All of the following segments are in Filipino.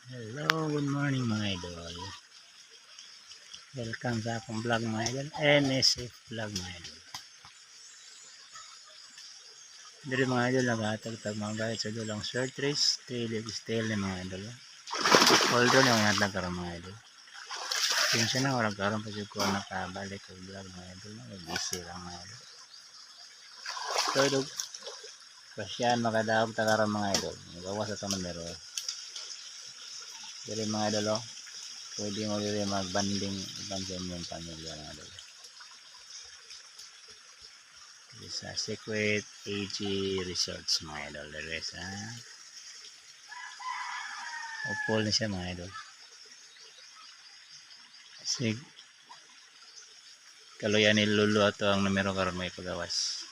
Hello, good morning mga idol. Welcome sa akong vlog mga idol. NSF vlog mga idol. Dito mga idol, naghatag-tag mga guys sa dulang short race, style ni mga idol. Although na mga nagkaroon mga idol. Pinsya na walang karoon pa siya ko nakabalik ang vlog mga idol. Nag-busy lang mga idol. So idol, pasyan makadaog tagaroon mga idol. Magawa sa numero. Dito mga idol, pwede mo rin magbanding ibang yung pamilya mga idol. Sa Secret AG Resorts mga idol. Dere sa Opol na siya mga idol. Kasi kaluyan ni Lulu ato ang numero karon may pagawas.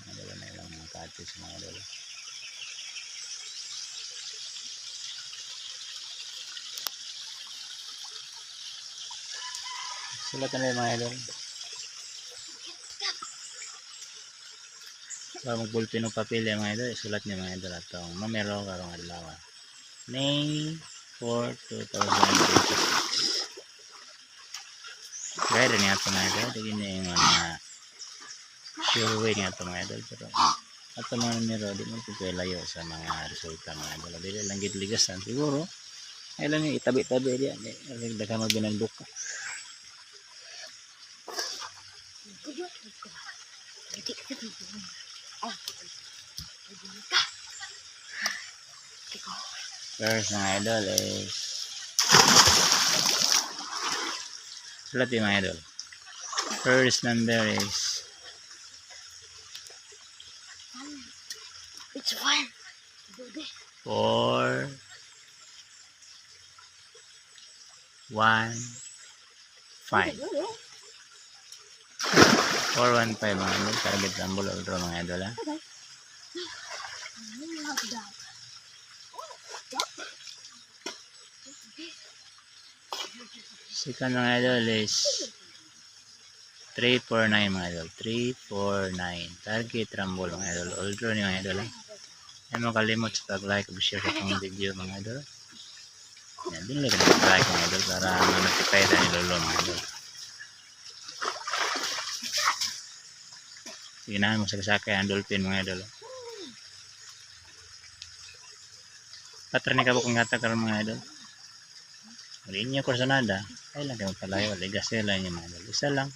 Mga idol na ilang mga katis mga idol. Sulatan na mga idol. So magbulpin ng papel mga idol. Sulat niya mga idol atong numero karong adlaw. May 4, 2026. Gaya rin ito mga idol. Hindi na yung mga sure way nga ito mga idol. Pero ito mga numero di mo ito layo sa mga resulta mga idol. Dili lang gitligasan siguro. Ay lang yung itabi-tabi diyan. Daga magbinagbuka. First mga idol is sulat yung mga idol. First number is it's fine. 4 1 5 4 1 5 mga idol. Target rumble ultra mga idol ha. Second mga idol is 349 mga idol. 349 target rumble mga idol. Ultra ni mga idol ha. Yan mo kalimot sa pag-like o share sa itong video mga idol. Yan din lang like mga idol para ma-notify tayo ni Lolo mga idol. Ginahan mo sakay ang dolphin mga idol. Patrani ka bukong gata karon mga idol. Wala niya kursanada. Ay lang kayo palayo. Ligasela niya mga idol. Isa lang.